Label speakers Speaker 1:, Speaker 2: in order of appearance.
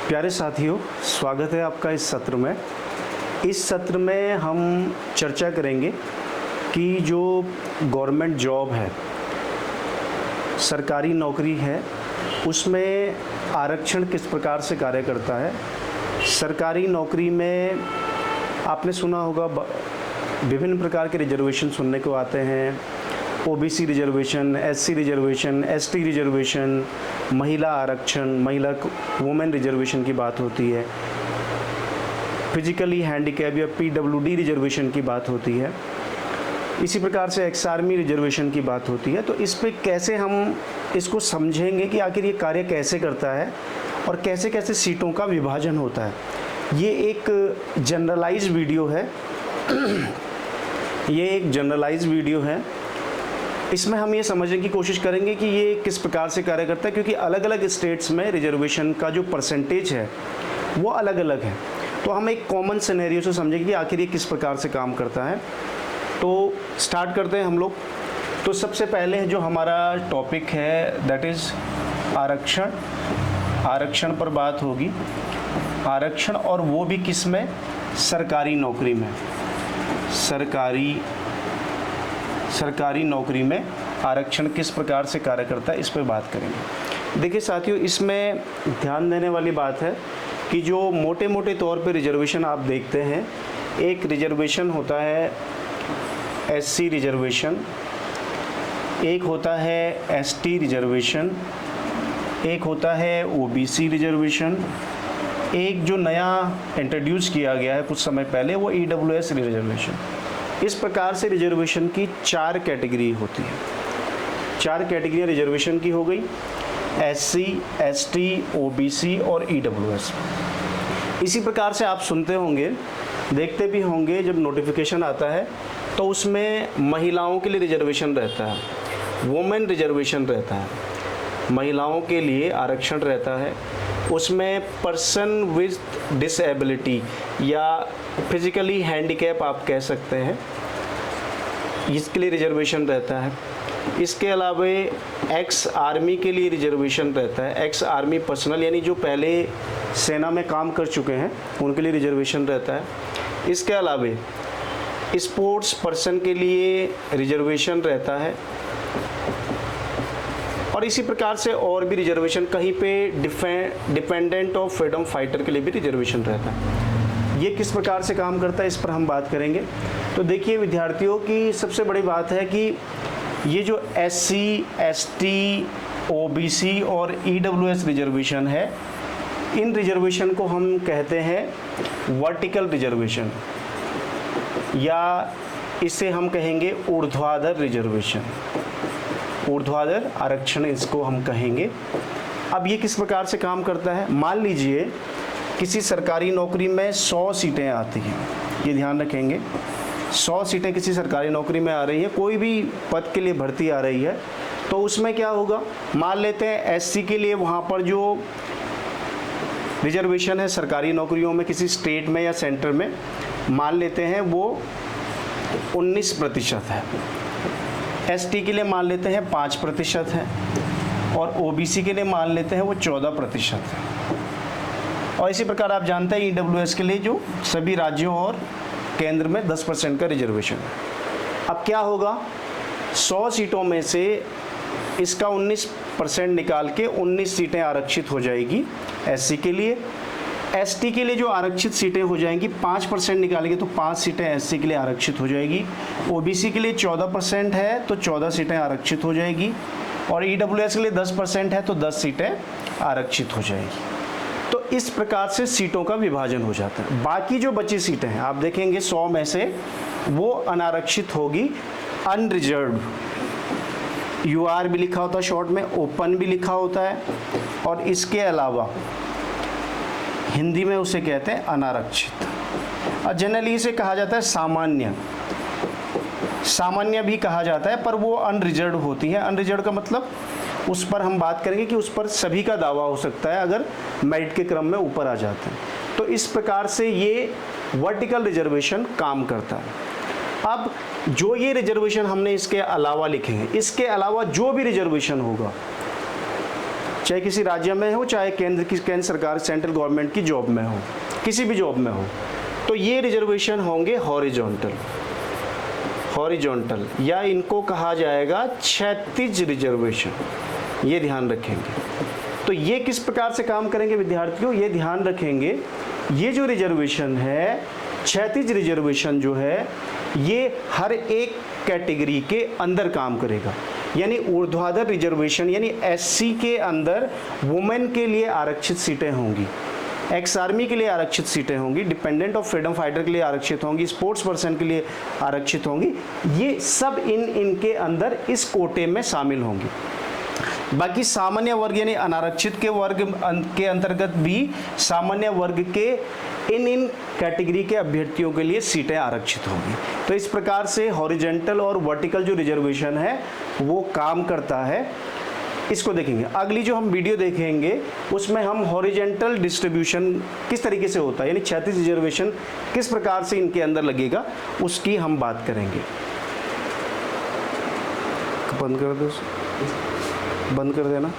Speaker 1: प्यारे साथियों, स्वागत है आपका इस सत्र में। इस सत्र में हम चर्चा करेंगे कि जो गवर्नमेंट जॉब है, सरकारी नौकरी है, उसमें आरक्षण किस प्रकार से कार्य करता है। सरकारी नौकरी में आपने सुना होगा विभिन्न प्रकार के रिजर्वेशन सुनने को आते हैं। OBC reservation, SC reservation, ST reservation, महिला आरक्षण, महिला वुमेन रिजर्वेशन की बात होती है, फिजिकली हैंडीकैप या पीडब्ल्यूडी रिजर्वेशन की बात होती है, इसी प्रकार से एक्स आर्मी रिजर्वेशन की बात होती है। तो इस पे कैसे हम इसको समझेंगे कि आखिर ये कार्य कैसे करता है और कैसे कैसे सीटों का विभाजन होता है। ये एक जनरलाइज वीडियो है ये एक जनरलाइज वीडियो है। इसमें हम ये समझने की कोशिश करेंगे कि ये किस प्रकार से कार्य करता है, क्योंकि अलग अलग स्टेट्स में रिजर्वेशन का जो परसेंटेज है वो अलग अलग है। तो हम एक कॉमन सिनेरियो से समझेंगे कि आखिर ये किस प्रकार से काम करता है। तो स्टार्ट करते हैं हम लोग। तो सबसे पहले जो हमारा टॉपिक है दैट इज़ आरक्षण। आरक्षण पर बात होगी। आरक्षण, और वो भी किस में? सरकारी नौकरी में। सरकारी नौकरी में आरक्षण किस प्रकार से कार्य करता है, इस पर बात करेंगे। देखिए साथियों, इसमें ध्यान देने वाली बात है कि जो मोटे मोटे तौर पे रिजर्वेशन आप देखते हैं, एक रिजर्वेशन होता है एससी रिजर्वेशन, एक होता है एसटी रिजर्वेशन, एक होता है ओबीसी रिजर्वेशन, एक जो नया इंट्रोड्यूस किया गया है कुछ समय पहले वो ईडब्ल्यूएस रिजर्वेशन। इस प्रकार से रिजर्वेशन की 4 कैटेगरी होती है। 4 कैटेगरी रिजर्वेशन की हो गई, एससी, एसटी, ओबीसी और ईडब्ल्यूएस। इसी प्रकार से आप सुनते होंगे, देखते भी होंगे, जब नोटिफिकेशन आता है तो उसमें महिलाओं के लिए रिजर्वेशन रहता है, वुमेन रिजर्वेशन रहता है, महिलाओं के लिए आरक्षण रहता है। उसमें पर्सन विद डिसेबिलिटी या फिजिकली हैंडीकैप आप कह सकते हैं, इसके लिए रिजर्वेशन रहता है। इसके अलावा एक्स आर्मी के लिए रिजर्वेशन रहता है। एक्स आर्मी पर्सनल यानी जो पहले सेना में काम कर चुके हैं उनके लिए रिजर्वेशन रहता है। इसके अलावा स्पोर्ट्स पर्सन के लिए रिजर्वेशन रहता है, और इसी प्रकार से और भी रिजर्वेशन, कहीं पे डिपेंडेंट ऑफ फ्रीडम फाइटर के लिए भी रिजर्वेशन रहता है। ये किस प्रकार से काम करता है, इस पर हम बात करेंगे। तो देखिए विद्यार्थियों, की सबसे बड़ी बात है कि ये जो एससी, एसटी, ओबीसी और ईडब्ल्यूएस रिजर्वेशन है, इन रिजर्वेशन को हम कहते हैं वर्टिकल रिजर्वेशन, या इसे हम कहेंगे ऊर्ध्वाधर रिजर्वेशन, ऊर्ध्वाधर आरक्षण इसको हम कहेंगे। अब ये किस प्रकार से काम करता है? मान लीजिए किसी सरकारी नौकरी में 100 सीटें आती हैं, ये ध्यान रखेंगे, 100 सीटें किसी सरकारी नौकरी में आ रही है, कोई भी पद के लिए भर्ती आ रही है, तो उसमें क्या होगा? मान लेते हैं एससी के लिए वहाँ पर जो रिजर्वेशन है सरकारी नौकरियों में किसी स्टेट में या सेंटर में, मान लेते हैं वो 19% है। एसटी के लिए मान लेते हैं 5% है, और ओबीसी के लिए मान लेते हैं वो 14% है। और इसी प्रकार आप जानते हैं ईडब्ल्यूएस के लिए जो सभी राज्यों और केंद्र में 10% का रिजर्वेशन है। अब क्या होगा? 100 सीटों में से इसका 19% निकाल के 19 सीटें आरक्षित हो जाएगी एससी के लिए। एसटी के लिए जो आरक्षित सीटें हो जाएंगी, 5% निकालेंगे तो 5 सीटें एससी के लिए आरक्षित हो जाएगी। ओबीसी के लिए 14% है तो 14 सीटें आरक्षित हो जाएगी, और ईडब्ल्यूएस के लिए 10% है तो 10 सीटें आरक्षित हो जाएगी। तो इस प्रकार से सीटों का विभाजन हो जाता है। बाकी जो बची सीटें हैं आप देखेंगे 100 में से वो अनारक्षित होगी, अनरिजर्व्ड। यूआर भी लिखा होता है शॉर्ट में, ओपन भी लिखा होता है, और इसके अलावा हिंदी में उसे कहते हैं अनारक्षित। और जनरली इसे कहा जाता है सामान्य, सामान्य भी कहा जाता है, पर वो अनरिजर्व्ड होती है। अनरिजर्व्ड का मतलब उस पर हम बात करेंगे कि उस पर सभी का दावा हो सकता है अगर मेरिट के क्रम में ऊपर आ जाते हैं। तो इस प्रकार से ये वर्टिकल रिजर्वेशन काम करता है। अब जो ये रिजर्वेशन हमने इसके अलावा लिखे हैं, इसके अलावा जो भी रिजर्वेशन होगा चाहे किसी राज्य में हो, चाहे केंद्र सरकार सेंट्रल गवर्नमेंट की जॉब में हो, किसी भी जॉब में हो, तो ये रिजर्वेशन होंगे हॉरिजॉन्टल या इनको कहा जाएगा क्षैतिज रिजर्वेशन। ये ध्यान रखेंगे। तो ये किस प्रकार से काम करेंगे विद्यार्थियों, ये ध्यान रखेंगे। ये जो रिजर्वेशन है, क्षैतिज रिजर्वेशन जो है, ये हर एक कैटेगरी के अंदर काम करेगा। यानी ऊर्ध्वाधर रिजर्वेशन यानी एससी के अंदर वुमेन के लिए आरक्षित सीटें होंगी, एक्स आर्मी के लिए आरक्षित सीटें होंगी, डिपेंडेंट ऑफ फ्रीडम फाइटर के लिए आरक्षित होंगी, स्पोर्ट्स पर्सन के लिए आरक्षित होंगी। ये सब इनके अंदर इस कोटे में शामिल होंगी। बाकी सामान्य वर्ग यानी अनारक्षित के वर्ग के अंतर्गत भी सामान्य वर्ग के इन कैटेगरी के अभ्यर्थियों के लिए सीटें आरक्षित होंगी। तो इस प्रकार से हॉरिजॉन्टल और वर्टिकल जो रिजर्वेशन है वो काम करता है। इसको देखेंगे। अगली जो हम वीडियो देखेंगे उसमें हम हॉरिजॉन्टल डिस्ट्रीब्यूशन किस तरीके से होता है, यानी क्षैतिज रिजर्वेशन किस प्रकार से इनके अंदर लगेगा, उसकी हम बात करेंगे। बंद कर दो, बंद कर देना।